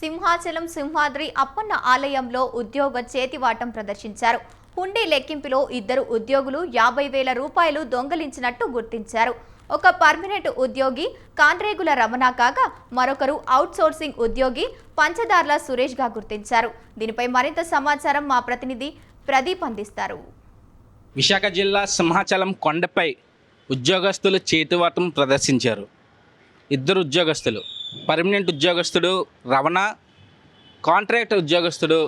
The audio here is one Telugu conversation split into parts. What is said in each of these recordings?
సింహాచలం సింహాద్రి అప్పన్న ఆలయంలో ఉద్యోగ చేతివాటం ప్రదర్శించారు. హుండీ లెక్కింపులో ఇద్దరు ఉద్యోగులు 50,000 రూపాయలు దొంగలించినట్టు గుర్తించారు. ఒక పర్మనెంట్ ఉద్యోగి కాండ్రేగుల రమణ కాగా మరొకరు అవుట్సోర్సింగ్ ఉద్యోగి పంచదార్ల సురేష్ గా గుర్తించారు. దీనిపై మరింత సమాచారం మా ప్రతినిధి ప్రదీప్ అందిస్తారు. విశాఖ జిల్లా సింహాచలం కొండపై ఉద్యోగస్తులు చేతివాటం ప్రదర్శించారు. ఇద్దరు ఉద్యోగస్తులు, పర్మనెంట్ ఉద్యోగస్తుడు రమణ, కాంట్రాక్ట్ ఉద్యోగస్తుడు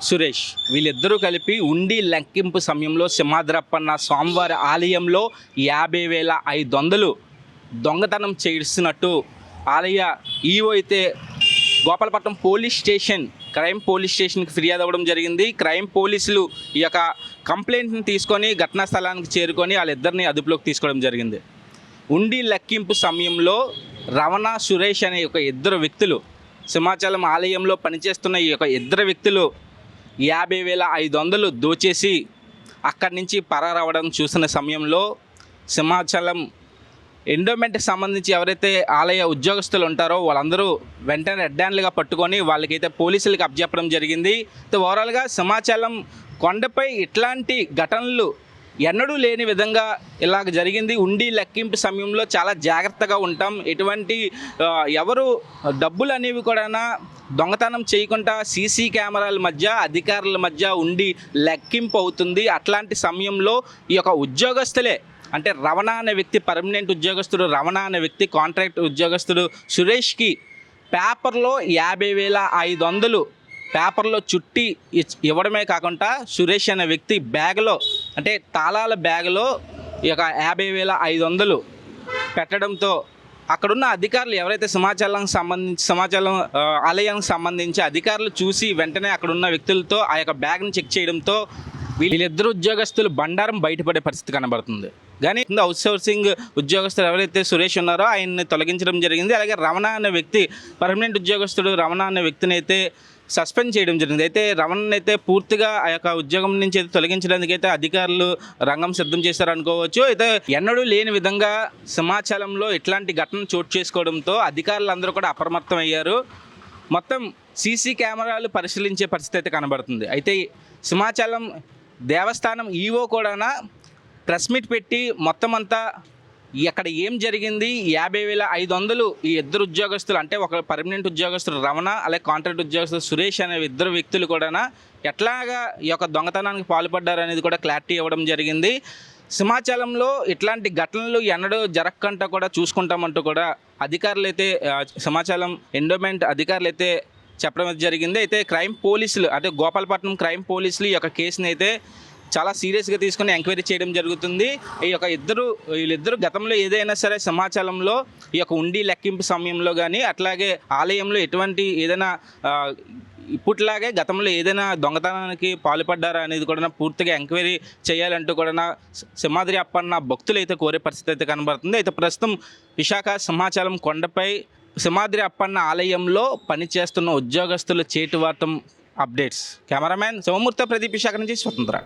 సురేష్, వీళ్ళిద్దరూ కలిపి ఉండి లెక్కింపు సమయంలో సింహాద్రప్పన్న స్వామివారి ఆలయంలో 50,500 దొంగతనం చేస్తున్నట్టు ఆలయ ఈవో అయితే గోపాలపట్నం క్రైమ్ పోలీస్ స్టేషన్కి ఫిర్యాదు అవ్వడం జరిగింది. క్రైమ్ పోలీసులు ఈ యొక్క కంప్లైంట్ని తీసుకొని ఘటనా స్థలానికి చేరుకొని వాళ్ళిద్దరిని అదుపులోకి తీసుకోవడం జరిగింది. ఉండి లెక్కింపు సమయంలో రమణ, సురేష్ అనే ఒక ఇద్దరు వ్యక్తులు, సింహాచలం ఆలయంలో పనిచేస్తున్న ఈ యొక్క ఇద్దరు వ్యక్తులు 50,500 దోచేసి అక్కడి నుంచి పరారవడం చూసిన సమయంలో సింహాచలం ఎండోమెంట్కి సంబంధించి ఎవరైతే ఆలయ ఉద్యోగస్తులు ఉంటారో వాళ్ళందరూ వెంటనే రెడ్ హ్యాండ్లుగా పట్టుకొని వాళ్ళకైతే పోలీసులకు అప్పచెప్పడం జరిగింది. ఓవరాల్గా సింహాచలం కొండపై ఇట్లాంటి ఘటనలు ఎన్నడూ లేని విధంగా ఇలాగ జరిగింది. ఉండి లెక్కింపు సమయంలో చాలా జాగ్రత్తగా ఉంటాం. ఎటువంటి ఎవరు డబ్బులు అనేవి కూడా దొంగతనం చేయకుండా సీసీ కెమెరాల మధ్య అధికారుల మధ్య ఉండి లెక్కింపు అవుతుంది. అట్లాంటి సమయంలో ఈ యొక్క ఉద్యోగస్తులే అంటే రమణ అనే వ్యక్తి పర్మనెంట్ ఉద్యోగస్తుడు, రమణ అనే వ్యక్తి కాంట్రాక్ట్ ఉద్యోగస్తుడు సురేష్కి పేపర్లో 50,500 పేపర్లో చుట్టి ఇవ్వడమే కాకుండా సంరేష్ అనే వ్యక్తి బ్యాగ్లో అంటే తాళాల బ్యాగ్లో ఈ యొక్క 50,500 పెట్టడంతో అక్కడున్న అధికారులు ఎవరైతే సింహాచలం ఆలయానికి సంబంధించి అధికారులు చూసి వెంటనే అక్కడున్న వ్యక్తులతో ఆ యొక్క బ్యాగ్ని చెక్ చేయడంతో వీళ్ళిద్దరు ఉద్యోగస్తులు బండారం బయటపడే పరిస్థితి కనబడుతుంది. కానీ అవుట్సోర్సింగ్ ఉద్యోగస్తులు ఎవరైతే సురేష్ ఉన్నారో ఆయన్ని తొలగించడం జరిగింది. అలాగే రమణ అనే వ్యక్తి పర్మనెంట్ ఉద్యోగస్తుడు రమణ అనే వ్యక్తిని అయితే సస్పెండ్ చేయడం జరిగింది. అయితే రమణని అయితే పూర్తిగా ఆ యొక్క ఉద్యోగం నుంచి అయితే తొలగించడానికి అయితే అధికారులు రంగం సిద్ధం చేశారనుకోవచ్చు. అయితే ఎన్నడూ లేని విధంగా సింహాచలంలో ఇట్లాంటి ఘటన చోటు చేసుకోవడంతో అధికారులందరూ కూడా అప్రమత్తం అయ్యారు. మొత్తం సీసీ కెమెరాలు పరిశీలించే పరిస్థితి అయితే కనబడుతుంది. అయితే సింహాచలం దేవస్థానం ఈవో కూడా ప్రెస్ మీట్ పెట్టి మొత్తం అంతా అక్కడ ఏం జరిగింది, 50,500 ఈ ఇద్దరు ఉద్యోగస్తులు అంటే ఒక పర్మనెంట్ ఉద్యోగస్తుడు రమణ అలాగే కాంట్రాక్ట్ ఉద్యోగస్తుడు సురేష్ అనే ఇద్దరు వ్యక్తులు కూడా ఎట్లాగా ఈ యొక్క దొంగతనానికి పాల్పడ్డారు అనేది కూడా క్లారిటీ ఇవ్వడం జరిగింది. సింహాచలంలో ఇట్లాంటి ఘటనలు ఎన్నడూ జరగకుండా కూడా చూసుకుంటామంటూ కూడా అధికారులు అయితే సింహాచలం ఎండోమెంట్ అధికారులు అయితే చెప్పడం జరిగింది. అయితే క్రైమ్ పోలీసులు అంటే గోపాలపట్నం క్రైమ్ పోలీసులు ఈ యొక్క కేసుని అయితే చాలా సీరియస్గా తీసుకుని ఎంక్వైరీ చేయడం జరుగుతుంది. ఈ యొక్క వీళ్ళిద్దరూ గతంలో ఏదైనా సరే సింహాచలంలో ఈ యొక్క ఉండి లెక్కింపు సమయంలో కానీ అట్లాగే ఆలయంలో ఎటువంటి ఏదైనా ఇప్పట్లాగే గతంలో ఏదైనా దొంగతనానికి పాల్పడ్డారా అనేది కూడా పూర్తిగా ఎంక్వైరీ చేయాలంటూ కూడా సింహాద్రి అప్పన్న భక్తులు అయితే కోరే పరిస్థితి అయితే కనబడుతుంది. అయితే ప్రస్తుతం విశాఖ సింహాచలం కొండపై సింహాద్రి అప్పన్న ఆలయంలో పనిచేస్తున్న ఉద్యోగస్తుల చేతివాటం అప్డేట్స్. కెమెరామ్యాన్ శివమూర్తి, ప్రదీప్, విశాఖ నుంచి స్వతంత్ర.